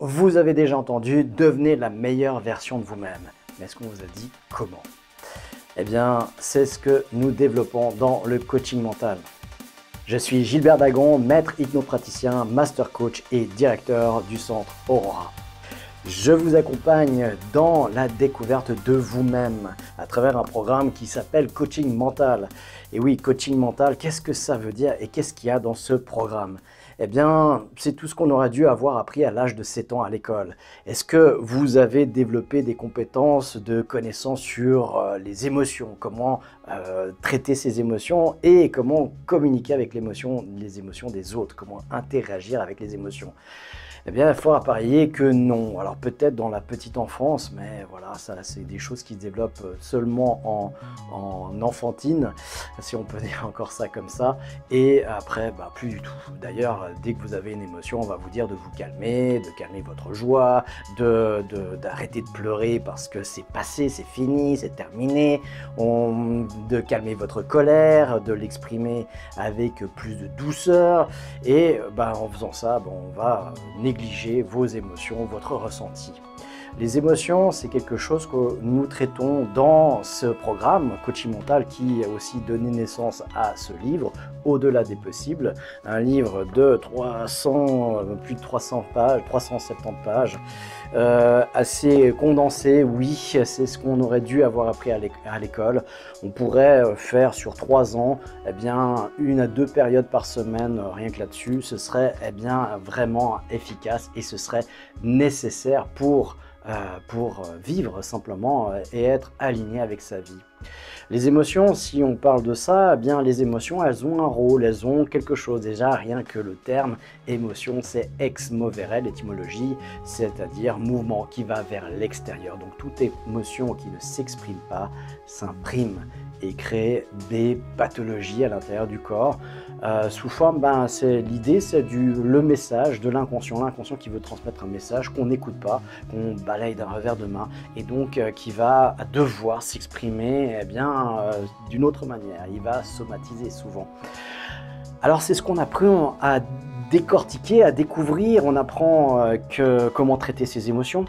Vous avez déjà entendu, devenez la meilleure version de vous-même. Mais est-ce qu'on vous a dit comment? Eh bien, c'est ce que nous développons dans le coaching mental. Je suis Gilbert Dagon, maître hypnopraticien, master coach et directeur du centre Aurora. Je vous accompagne dans la découverte de vous-même à travers un programme qui s'appelle Coaching Mental. Et oui, Coaching Mental, qu'est-ce que ça veut dire et qu'est-ce qu'il y a dans ce programme? Eh bien, c'est tout ce qu'on aurait dû avoir appris à l'âge de 7 ans à l'école. Est-ce que vous avez développé des compétences de connaissances sur les émotions, comment traiter ces émotions et comment communiquer avec les émotions des autres, comment interagir avec les émotions? Eh bien, il faut parier que non. Alors peut-être dans la petite enfance, mais voilà, ça c'est des choses qui se développent seulement en enfantine, si on peut dire encore ça comme ça. Et après, bah, plus du tout. D'ailleurs, dès que vous avez une émotion, on va vous dire de vous calmer, de calmer votre joie, d'arrêter de pleurer parce que c'est passé, c'est fini, c'est terminé. De calmer votre colère, de l'exprimer avec plus de douceur. Et bah, en faisant ça, bah, on va négliger vos émotions, votre ressenti. Les émotions, c'est quelque chose que nous traitons dans ce programme Coaching Mental qui a aussi donné naissance à ce livre, Au-delà des possibles, un livre de plus de 300 pages, 370 pages, assez condensé, oui, c'est ce qu'on aurait dû avoir appris à l'école. On pourrait faire sur 3 ans, eh bien, 1 à 2 périodes par semaine, rien que là-dessus, ce serait eh bien, vraiment efficace et ce serait nécessaire pour vivre simplement et être aligné avec sa vie. Les émotions, si on parle de ça, eh bien les émotions, elles ont un rôle, elles ont quelque chose. Déjà, rien que le terme émotion, c'est ex movere, l'étymologie, c'est-à-dire mouvement qui va vers l'extérieur. Donc toute émotion qui ne s'exprime pas s'imprime et crée des pathologies à l'intérieur du corps. Sous forme, l'idée, c'est le message de l'inconscient qui veut transmettre un message qu'on n'écoute pas, qu'on balaye d'un revers de main, et donc qui va devoir s'exprimer d'une autre manière. Il va somatiser souvent. Alors c'est ce qu'on apprend à décortiquer, à découvrir. On apprend comment traiter ses émotions.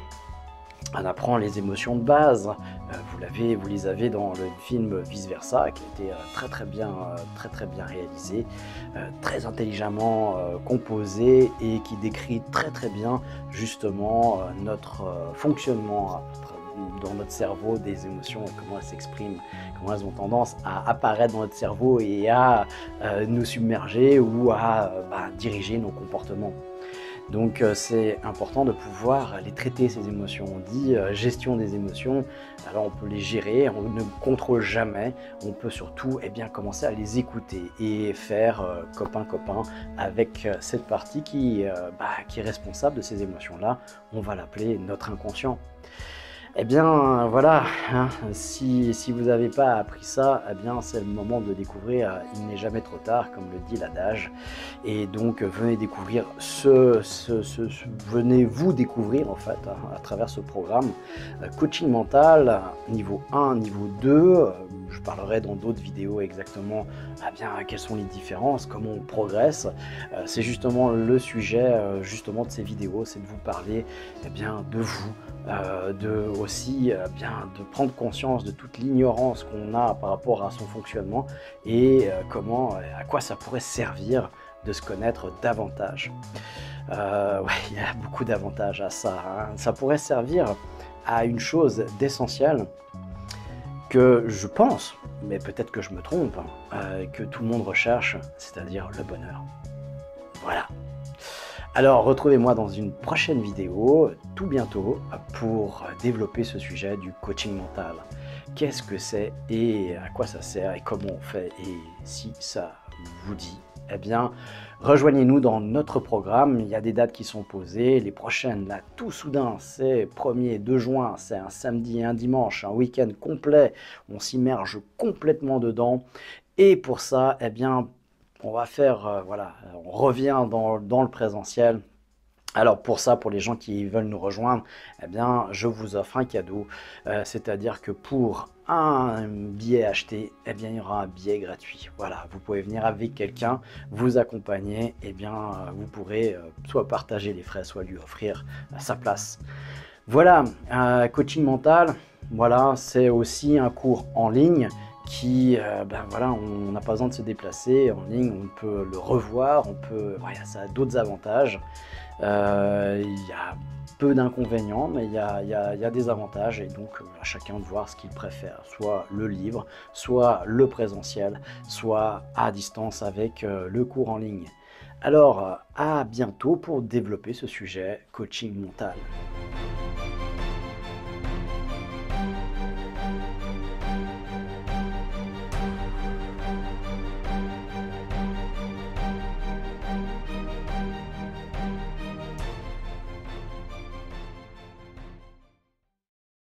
On apprend les émotions de base. Vous les avez dans le film Vice Versa, qui a été très bien réalisé, très intelligemment composé et qui décrit très bien justement notre fonctionnement dans notre cerveau des émotions et comment elles s'expriment, comment elles ont tendance à apparaître dans notre cerveau et à nous submerger ou à diriger nos comportements. Donc c'est important de pouvoir les traiter, ces émotions. On dit gestion des émotions, alors on peut les gérer, on ne contrôle jamais, on peut surtout commencer à les écouter et faire copain-copain avec cette partie qui est responsable de ces émotions-là. On va l'appeler notre inconscient. Eh bien voilà, hein, si vous n'avez pas appris ça, eh bien c'est le moment de découvrir, il n'est jamais trop tard, comme le dit l'adage. Et donc venez découvrir venez vous découvrir en fait à travers ce programme coaching mental niveau 1, niveau 2. Je parlerai dans d'autres vidéos exactement quelles sont les différences, comment on progresse. C'est justement le sujet justement de ces vidéos, c'est de vous parler de vous. De prendre conscience de toute l'ignorance qu'on a par rapport à son fonctionnement et à quoi ça pourrait servir de se connaître davantage. Il y a beaucoup d'avantages à ça, hein. Ça pourrait servir à une chose d'essentielle que je pense, mais peut-être que je me trompe, que tout le monde recherche, c'est-à-dire le bonheur. Voilà. Alors retrouvez-moi dans une prochaine vidéo, tout bientôt, pour développer ce sujet du coaching mental. Qu'est-ce que c'est et à quoi ça sert et comment on fait, et si ça vous dit, eh bien rejoignez-nous dans notre programme. Il y a des dates qui sont posées, les prochaines là tout soudain c'est 1er 2 juin, c'est un samedi et un dimanche, un week-end complet, on s'immerge complètement dedans et pour ça on va faire, on revient dans le présentiel Alors pour ça, pour les gens qui veulent nous rejoindre, eh bien, je vous offre un cadeau, c'est-à-dire que pour un billet acheté, eh bien, il y aura un billet gratuit. Voilà, vous pouvez venir avec quelqu'un, vous accompagner, eh bien, vous pourrez soit partager les frais, soit lui offrir sa place. Voilà, coaching mental, voilà, c'est aussi un cours en ligne qui, ben voilà, on n'a pas besoin de se déplacer en ligne, on peut le revoir, on peut, voilà, ça a d'autres avantages. Il y a peu d'inconvénients, mais il y a des avantages et donc à chacun de voir ce qu'il préfère, soit le livre, soit le présentiel, soit à distance avec le cours en ligne. Alors, à bientôt pour développer ce sujet coaching mental.